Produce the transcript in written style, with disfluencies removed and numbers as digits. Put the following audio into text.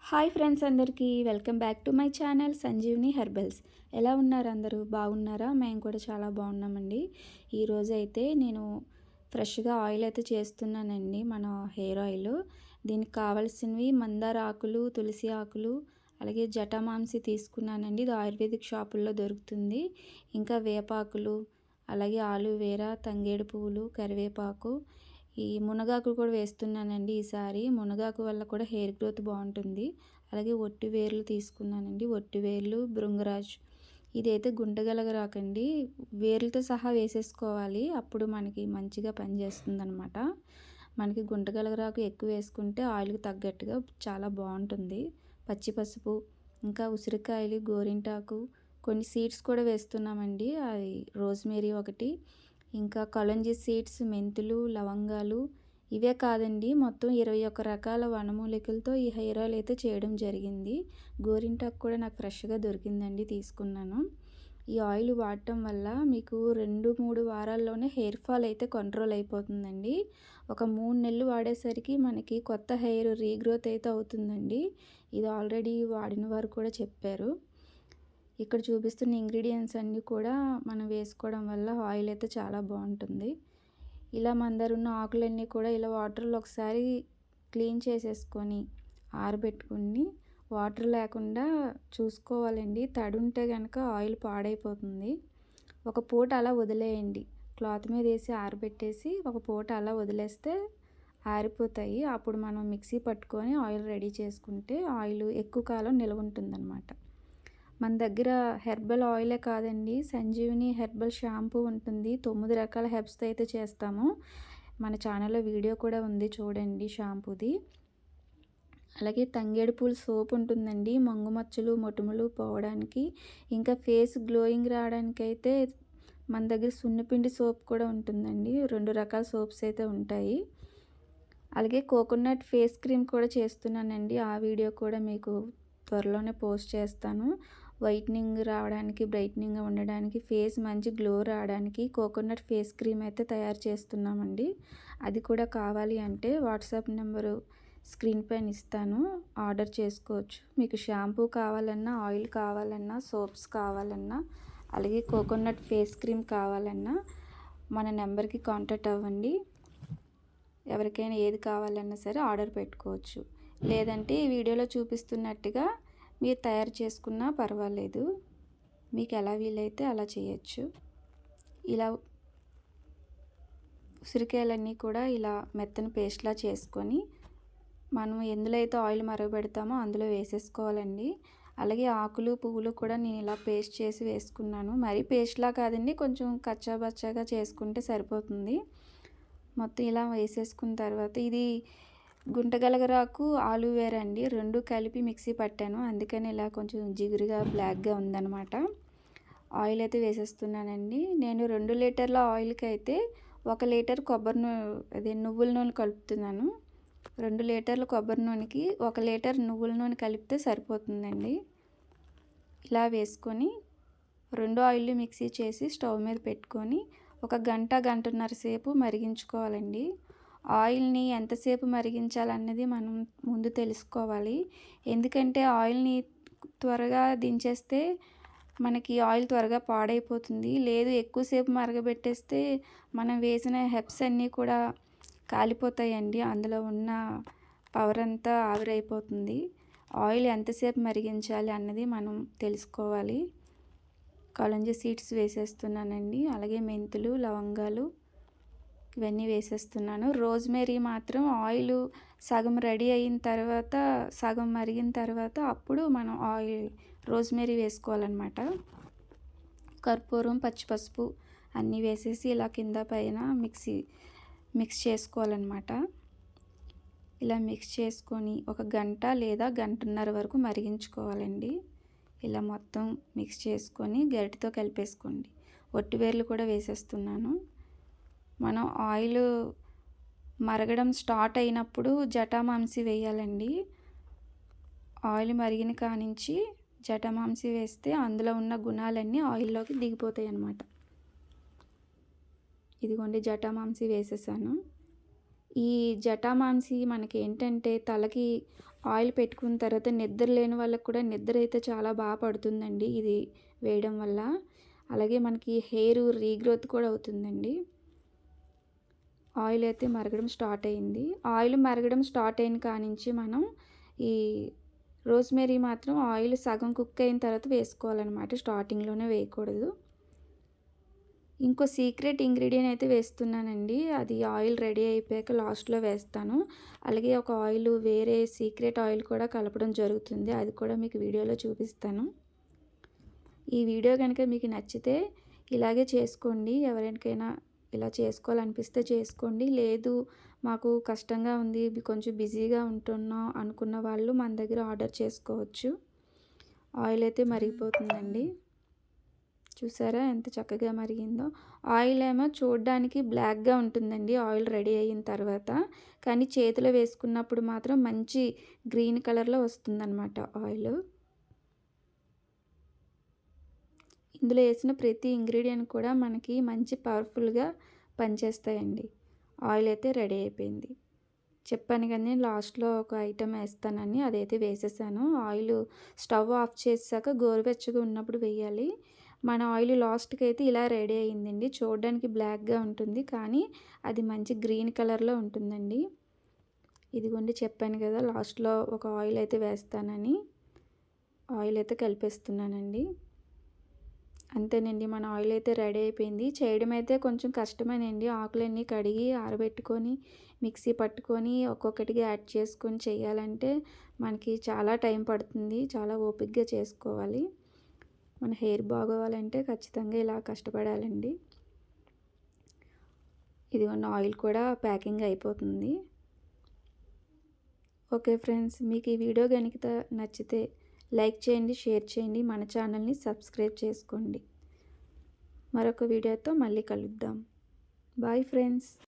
Hi friends, అందరికీ welcome back to my channel Sanjeevini herbals. ఎలా ఉన్నారు అందరూ? బాగున్నారా? మేము కూడా చాలా బాగున్నామండి. ఈరోజు అయితే నేను ఫ్రెష్గా ఆయిల్ అయితే చేస్తున్నానండి, మన హెయిర్ ఆయిల్. దీనికి కావాల్సినవి మందార ఆకులు, తులసి ఆకులు, అలాగే జటామాంసి తీసుకున్నానండి. ఇది ఆయుర్వేదిక్ షాపుల్లో దొరుకుతుంది. ఇంకా వేపాకులు, అలాగే ఆలువేరా, తంగేడు పువ్వులు, కరివేపాకు, ఈ మునగాకు కూడా వేస్తున్నానండి. ఈసారి మునగాకు వల్ల కూడా హెయిర్ గ్రోత్ బాగుంటుంది. అలాగే ఒట్టి వేర్లు తీసుకున్నానండి. ఒట్టి వేర్లు, భృంగరాజ్. ఇదైతే గుంటగలగరాకండి, వేర్లతో సహా వేసేసుకోవాలి. అప్పుడు మనకి మంచిగా పనిచేస్తుంది అనమాట. మనకి గుంటగలగరాకు ఎక్కువ వేసుకుంటే ఆయిల్కి తగ్గట్టుగా చాలా బాగుంటుంది. పచ్చి పసుపు, ఇంకా ఉసిరికాయలు, గోరింటాకు, కొన్ని సీడ్స్ కూడా వేస్తున్నామండి. అది రోజ్మేరీ ఒకటి, ఇంకా కలంజీ సీడ్స్, మెంతులు, లవంగాలు. ఇవే కాదండి, మొత్తం 21 రకాల వనమూలికలతో ఈ హెయిర్ ఆయిల్ అయితే చేయడం జరిగింది. గోరింటాకు కూడా నాకు ఫ్రెష్గా దొరికిందండి, తీసుకున్నాను. ఈ ఆయిల్ వాడటం వల్ల మీకు 2-3 వారాల్లోనే హెయిర్ ఫాల్ అయితే కంట్రోల్ అయిపోతుందండి. ఒక 3 నెలలు వాడేసరికి మనకి కొత్త హెయిర్ రీగ్రోత్ అయితే అవుతుందండి. ఇది ఆల్రెడీ వాడిన వారు కూడా చెప్పారు. ఇక్కడ చూపిస్తున్న ఇంగ్రీడియంట్స్ అన్నీ కూడా మనం వేసుకోవడం వల్ల ఆయిల్ అయితే చాలా బాగుంటుంది. ఇలా మన దగ్గర ఉన్న ఆకులన్నీ కూడా ఇలా వాటర్లో ఒకసారి క్లీన్ చేసేసుకొని ఆరబెట్టుకుని, వాటర్ లేకుండా చూసుకోవాలండి. తడి ఉంటే కనుక ఆయిల్ పాడైపోతుంది. ఒక పూట అలా వదిలేయండి, క్లాత్ మీద వేసి ఆరబెట్టేసి ఒక పూట అలా వదిలేస్తే ఆరిపోతాయి. అప్పుడు మనం మిక్సీ పట్టుకొని ఆయిల్ రెడీ చేసుకుంటే ఆయిల్ ఎక్కువ కాలం నిల్వ ఉంటుందన్నమాట. మన దగ్గర హెర్బల్ ఆయిలే కాదండి, సంజీవిని హెర్బల్ షాంపూ ఉంటుంది. 9 రకాల హెర్బ్స్తో అయితే చేస్తాము. మన ఛానల్లో వీడియో కూడా ఉంది, చూడండి షాంపూది. అలాగే తంగేడు పూల సోప్ ఉంటుందండి, మంగుమచ్చలు, మొటిమలు పోవడానికి. ఇంకా ఫేస్ గ్లోయింగ్ రావడానికి అయితే మన దగ్గర సున్నపిండి సోప్ కూడా ఉంటుందండి. 2 రకాల సోప్స్ అయితే ఉంటాయి. అలాగే కోకోనట్ ఫేస్ క్రీమ్ కూడా చేస్తున్నానండి. ఆ వీడియో కూడా మీకు త్వరలోనే పోస్ట్ చేస్తాను. వైట్నింగ్ రావడానికి, బ్రైట్నింగ్గా ఉండడానికి, ఫేస్ మంచి గ్లో రావడానికి కోకోనట్ ఫేస్ క్రీమ్ అయితే తయారు చేస్తున్నామండి. అది కూడా కావాలి అంటే వాట్సాప్ నెంబరు స్క్రీన్ పైన ఇస్తాను, ఆర్డర్ చేసుకోవచ్చు. మీకు షాంపూ కావాలన్నా, ఆయిల్ కావాలన్నా, సోప్స్ కావాలన్నా, అలాగే కోకోనట్ ఫేస్ క్రీమ్ కావాలన్నా మన నెంబర్కి కాంటాక్ట్ అవ్వండి. ఎవరికైనా ఏది కావాలన్నా సరే ఆర్డర్ పెట్టుకోవచ్చు. లేదంటే ఈ వీడియోలో చూపిస్తున్నట్టుగా మీరు తయారు చేసుకున్నా పర్వాలేదు, మీకు ఎలా వీలైతే అలా చేయొచ్చు. ఇలా ఉసిరికాయలన్నీ కూడా ఇలా మెత్తని పేస్ట్లా చేసుకొని మనం ఎందులో అయితే ఆయిల్ మరగబెడతామో అందులో వేసేసుకోవాలండి. అలాగే ఆకులు, పువ్వులు కూడా నేను ఇలా పేస్ట్ చేసి వేసుకున్నాను. మరీ పేస్ట్లా కాదండి, కొంచెం కచ్చాబచ్చాగా చేసుకుంటే సరిపోతుంది. మొత్తం ఇలా వేసేసుకున్న తర్వాత ఇది గుంటగలగరాకు, ఆలువేరా అండి, 2 కలిపి మిక్సీ పట్టాను. అందుకని ఇలా కొంచెం జిగురుగా బ్లాక్గా ఉందన్నమాట. ఆయిల్ అయితే వేసేస్తున్నానండి. నేను 2 లీటర్ల ఆయిల్కి అయితే 1 లీటర్ నువ్వుల నూనె కలుపుతున్నాను. 2 లీటర్ల కొబ్బరి నూనెకి 1 లీటర్ నువ్వుల నూనె కలిపితే సరిపోతుందండి. ఇలా వేసుకొని 2 ఆయిల్ మిక్సీ చేసి స్టవ్ మీద పెట్టుకొని ఒక గంటన్నర సేపు మరిగించుకోవాలండి. ఆయిల్ని ఎంతసేపు మరిగించాలన్నది మనం ముందు తెలుసుకోవాలి. ఎందుకంటే ఆయిల్ని త్వరగా దించేస్తే మనకి ఆయిల్ త్వరగా పాడైపోతుంది. లేదు, ఎక్కువసేపు మరగబెట్టేస్తే మనం వేసిన హెర్బ్స్ అన్నీ కూడా కాలిపోతాయండి. అందులో ఉన్న పవర్ అంతా ఆవిరైపోతుంది. ఆయిల్ ఎంతసేపు మరిగించాలి అన్నది మనం తెలుసుకోవాలి. కలంజీ సీడ్స్ వేసేస్తున్నానండి. అలాగే మెంతులు, లవంగాలు ఇవన్నీ వేసేస్తున్నాను. రోజ్మేరీ మాత్రం ఆయిల్ సగం రెడీ అయిన తర్వాత, సగం మరిగిన తర్వాత అప్పుడు మనం రోజ్మేరీ వేసుకోవాలన్నమాట. కర్పూరం, పచ్చిపసుపు అన్నీ వేసేసి ఇలా కింద పైన మిక్స్ చేసుకోవాలన్నమాట. ఇలా మిక్స్ చేసుకొని ఒక గంట లేదా గంటన్నర వరకు మరిగించుకోవాలండి. ఇలా మొత్తం మిక్స్ చేసుకొని గరిటెతో కలిపేసుకోండి. ఒట్టివేర్లు కూడా వేసేస్తున్నాను. మనం ఆయిల్ మరగడం స్టార్ట్ అయినప్పుడు జటామాంసి వేయాలండి. ఆయిల్ మరిగిన కానించి జటామాంసి వేస్తే అందులో ఉన్న గుణాలన్నీ ఆయిల్లోకి దిగిపోతాయి అన్నమాట. ఇదిగోండి, జటామాంసి వేసేసాను. ఈ జటామాంసి మనకి ఏంటంటే తలకి ఆయిల్ పెట్టుకున్న తర్వాత నిద్ర లేని వాళ్ళకి కూడా నిద్ర అయితే చాలా బాగా పడుతుందండి ఇది వేయడం వల్ల. అలాగే మనకి హెయిర్ రీగ్రోత్ కూడా అవుతుందండి. ఆయిల్ అయితే మరగడం స్టార్ట్ అయింది. ఆయిల్ మరగడం స్టార్ట్ అయిన కానించి మనం ఈ రోస్మేరీ మాత్రం ఆయిల్ సగం కుక్ అయిన తర్వాత వేసుకోవాలన్నమాట. స్టార్టింగ్లోనే వేయకూడదు. ఇంకో సీక్రెట్ ఇంగ్రీడియంట్ అయితే వేస్తున్నానండి. అది ఆయిల్ రెడీ అయిపోయాక లాస్ట్లో వేస్తాను. అలాగే ఒక ఆయిల్ వేరే సీక్రెట్ ఆయిల్ కూడా కలపడం జరుగుతుంది. అది కూడా మీకు వీడియోలో చూపిస్తాను. ఈ వీడియో కనుక మీకు నచ్చితే ఇలాగే చేసుకోండి. ఎవరికైనా ఇలా చేసుకోవాలనిపిస్తే చేసుకోండి. లేదు మాకు కష్టంగా ఉంది, కొంచెం బిజీగా ఉంటున్నాం అనుకున్న వాళ్ళు మన దగ్గర ఆర్డర్ చేసుకోవచ్చు. ఆయిల్ అయితే మరిగిపోతుందండి. చూసారా ఎంత చక్కగా మరిగిందో. ఆయిల్ ఏమో చూడడానికి బ్లాక్గా ఉంటుందండి ఆయిల్ రెడీ అయిన తర్వాత. కానీ చేతిలో వేసుకున్నప్పుడు మాత్రం మంచి గ్రీన్ కలర్లో వస్తుందన్నమాట ఆయిల్. ఇందులో వేసిన ప్రతి ఇంగ్రీడియంట్ కూడా మనకి మంచి పవర్ఫుల్గా పనిచేస్తాయండి. ఆయిల్ అయితే రెడీ అయిపోయింది. చెప్పాను కానీ లాస్ట్లో ఒక ఐటెం వేస్తానని, అదైతే వేసేసాను. ఆయిల్ స్టవ్ ఆఫ్ చేసాక గోరువెచ్చగా ఉన్నప్పుడు వేయాలి. మన ఆయిల్ లాస్ట్కి అయితే ఇలా రెడీ అయ్యిందండి. చూడడానికి బ్లాక్గా ఉంటుంది కానీ అది మంచి గ్రీన్ కలర్లో ఉంటుందండి. ఇదిగోండి చెప్పాను కదా లాస్ట్లో ఒక ఆయిల్ అయితే వేస్తానని. ఆయిల్ అయితే కలిపేస్తున్నానండి. అంతేనండి, మన ఆయిల్ అయితే రెడీ అయిపోయింది. చేయడం అయితే కొంచెం కష్టమేనండి. ఆకులన్నీ కడిగి ఆరబెట్టుకొని మిక్సీ పట్టుకొని ఒక్కొక్కటిగా యాడ్ చేసుకొని చేయాలంటే మనకి చాలా టైం పడుతుంది. చాలా ఓపికగా చేసుకోవాలి. మన హెయిర్ బాగోవాలంటే ఖచ్చితంగా ఇలా కష్టపడాలండి. ఇదిగోండి ఆయిల్ కూడా ప్యాకింగ్ అయిపోతుంది. ఓకే ఫ్రెండ్స్, మీకు ఈ వీడియో కనుక నచ్చితే లైక్ చేయండి, షేర్ చేయండి, మన ఛానల్ని సబ్స్క్రైబ్ చేసుకోండి. మరొక వీడియోతో మళ్ళీ కలుద్దాం. Bye friends.